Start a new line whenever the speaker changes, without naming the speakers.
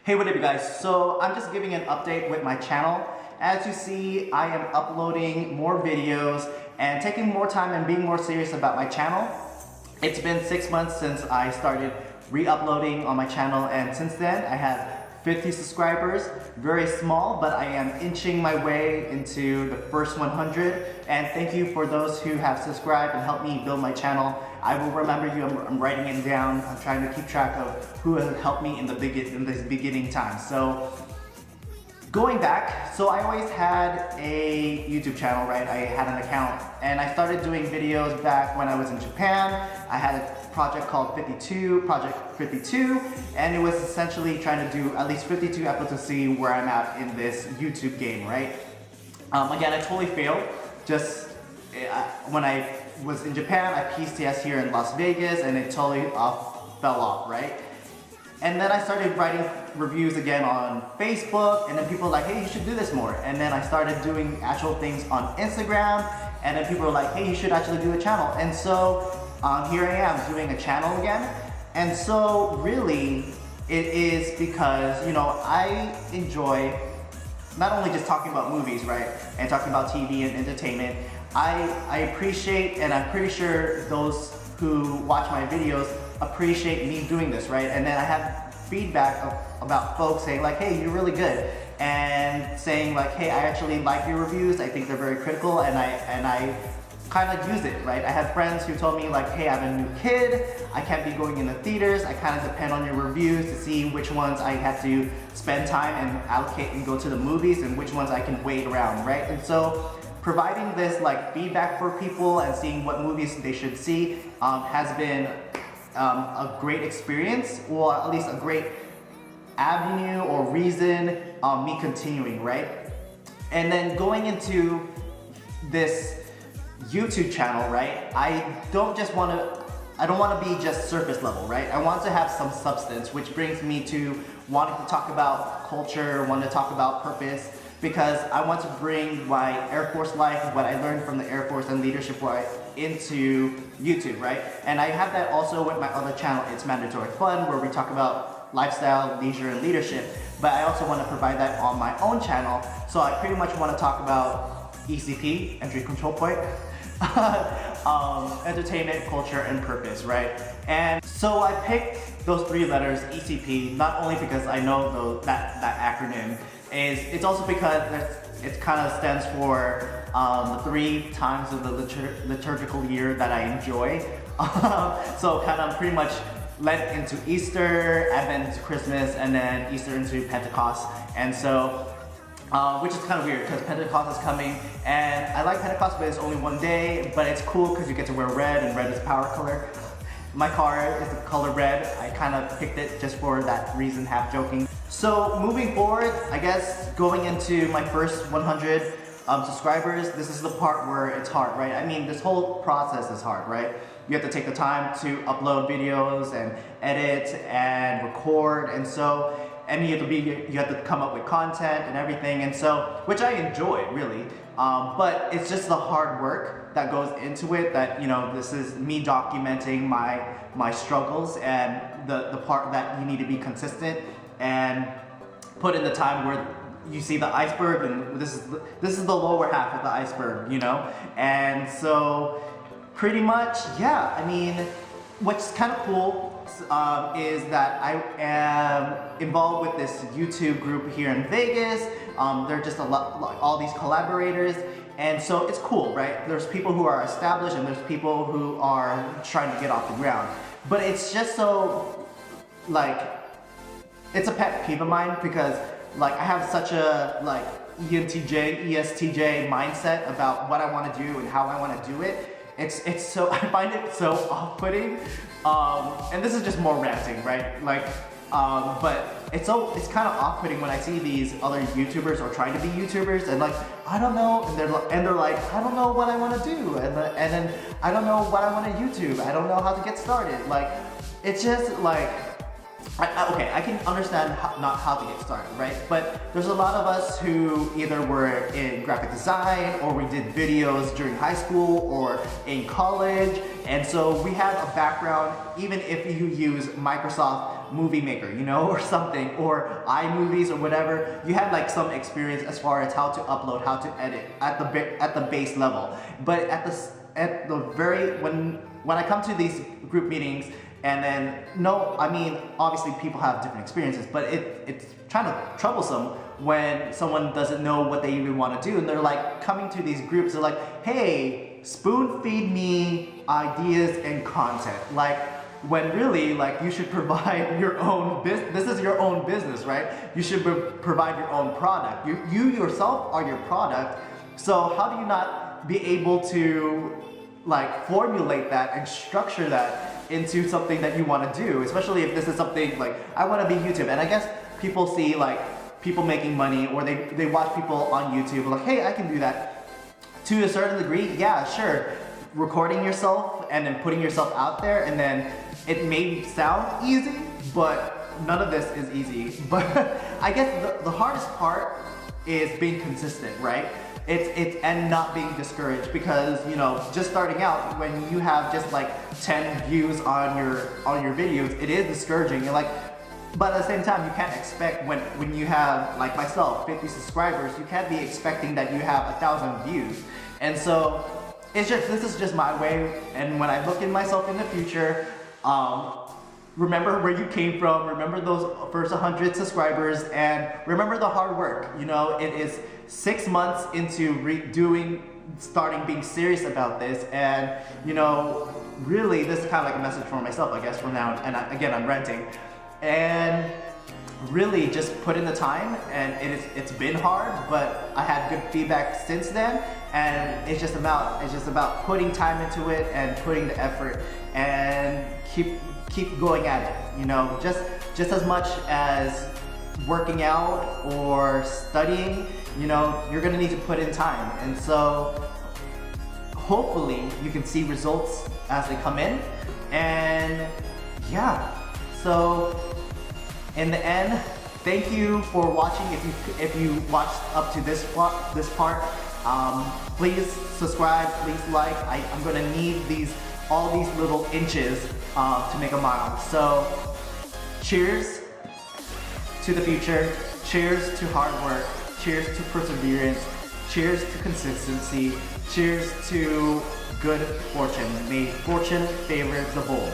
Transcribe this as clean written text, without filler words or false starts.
Hey, what up, you guys? So I'm just giving an update with my channel. As you see, I am uploading more videos and taking more time and being more serious about my channel. It's been 6 months since I started re-uploading on my channel, and since then I have 50 subscribers. Very small, but I am inching my way into the first 100. And thank you for those who have subscribed and helped me build my channel. I will remember you. I'm writing it down. I'm trying to keep track of who has helped me in this beginning time. So going back, so I always had a YouTube channel, right? I had an account, and I started doing videos back when I was in Japan. I had a project called Project 52, and it was essentially trying to do at least 52 episodes to see where I'm at in this YouTube game, right? Again, I totally failed. Just when I was in Japan, I PCS here in Las Vegas, and it totally fell off, right? And then I started writing reviews again on Facebook, and then people were like, hey, you should do this more. And then I started doing actual things on Instagram, and then people were like, hey, you should actually do a channel. And so here I am doing a channel again. And so really, it is because, you know, I enjoy not only just talking about movies, right, and talking about TV and entertainment. I appreciate, and I'm pretty sure those who watch my videos appreciate me doing this, right? And then I have feedback about folks saying like, hey, you're really good, and saying like, hey, I actually like your reviews. I think they're very critical, and I kind of use it, right? I have friends who told me like, hey, I have a new kid, I can't be going in the theaters, I kind of depend on your reviews to see which ones I have to spend time and allocate and go to the movies, and which ones I can wait around, right? And so providing this like feedback for people and seeing what movies they should see has been a great experience, or at least a great avenue or reason me continuing, right? And then going into this YouTube channel, right? I don't want to be just surface level, right? I want to have some substance, which brings me to wanting to talk about culture, wanting to talk about purpose, because I want to bring my Air Force life, what I learned from the Air Force and leadership into YouTube, right? And I have that also with my other channel, It's Mandatory Fun, where we talk about lifestyle, leisure, and leadership. But I also want to provide that on my own channel. So I pretty much want to talk about ECP, Entry Control Point, entertainment, culture, and purpose, right? And so I picked those 3 letters, ECP, not only because I know that acronym, it's also because it kind of stands for the 3 times of the liturgical year that I enjoy. So kind of pretty much led into Easter, Advent into Christmas, and then Easter into Pentecost. And so which is kind of weird because Pentecost is coming, and I like Pentecost, but it's only one day, but it's cool because you get to wear red, and red is power color. My car is the color red. I kind of picked it just for that reason, half joking. So moving forward, I guess going into my first 100 subscribers, this is the part where it's hard, right? I mean, this whole process is hard, right? You have to take the time to upload videos and edit and record, and so you have to come up with content and everything, and so, which I enjoy really, but it's just the hard work that goes into it, that, you know, this is me documenting my struggles, and the part that you need to be consistent and put in the time where you see the iceberg, and this is the lower half of the iceberg, you know. And so pretty much, yeah, I mean, what's kind of cool is that I am involved with this YouTube group here in Vegas. They're just all these collaborators, and so it's cool, right? There's people who are established, and there's people who are trying to get off the ground. But it's just so, like, it's a pet peeve of mine, because like I have such a like ESTJ mindset about what I want to do and how I want to do it. It's so, I find it so off-putting, and this is just more ranting, right? Like, but it's kind of off-putting when I see these other YouTubers or trying to be YouTubers, and like, I don't know, and they're like, I don't know what I want to do, and then I don't know what I want to YouTube. I don't know how to get started. Like, it's just like, okay, I can understand not how to get started, right? But there's a lot of us who either were in graphic design, or we did videos during high school or in college, and so we have a background. Even if you use Microsoft movie maker, you know, or something, or iMovies or whatever. You had like some experience as far as how to upload, how to edit at the base level. But at the very when I come to these group meetings, and then I mean obviously people have different experiences, but it's kind of troublesome when someone doesn't know what they even want to do, and they're like coming to these groups, they're like, hey, spoon feed me ideas and content. Like, when really, like, you should provide your own business. This is your own business, right? You should provide your own product. You yourself are your product. So how do you not be able to like formulate that and structure that into something that you want to do, especially if this is something like, I want to be YouTube. And I guess people see like people making money, or they watch people on YouTube like, hey, I can do that. To a certain degree, yeah, sure. Recording yourself and then putting yourself out there, and then it may sound easy, but none of this is easy. But I guess the hardest part is being consistent, right? It's and not being discouraged, because you know, just starting out, when you have just like 10 views on your videos, it is discouraging. You're like, but at the same time, you can't expect when you have, like myself, 50 subscribers, you can't be expecting that you have 1,000 views. And so this is just my way. And when I look in myself in the future, remember where you came from, remember those first 100 subscribers, and remember the hard work. You know, it is 6 months into starting being serious about this, and you know, really, this is kind of like a message for myself, I guess, from now. And again, I'm renting, and really just put in the time, and it's been hard, but I had good feedback since then, and it's just about putting time into it and putting the effort and keep going at it. You know, just as much as working out or studying, you know, you're gonna need to put in time. And so hopefully you can see results as they come in. And yeah, so in the end, thank you for watching. If you watched up to this part, please subscribe, please like. I'm gonna need all these little inches to make a mile. So cheers to the future, cheers to hard work, cheers to perseverance, cheers to consistency, cheers to good fortune. May fortune favor the bold.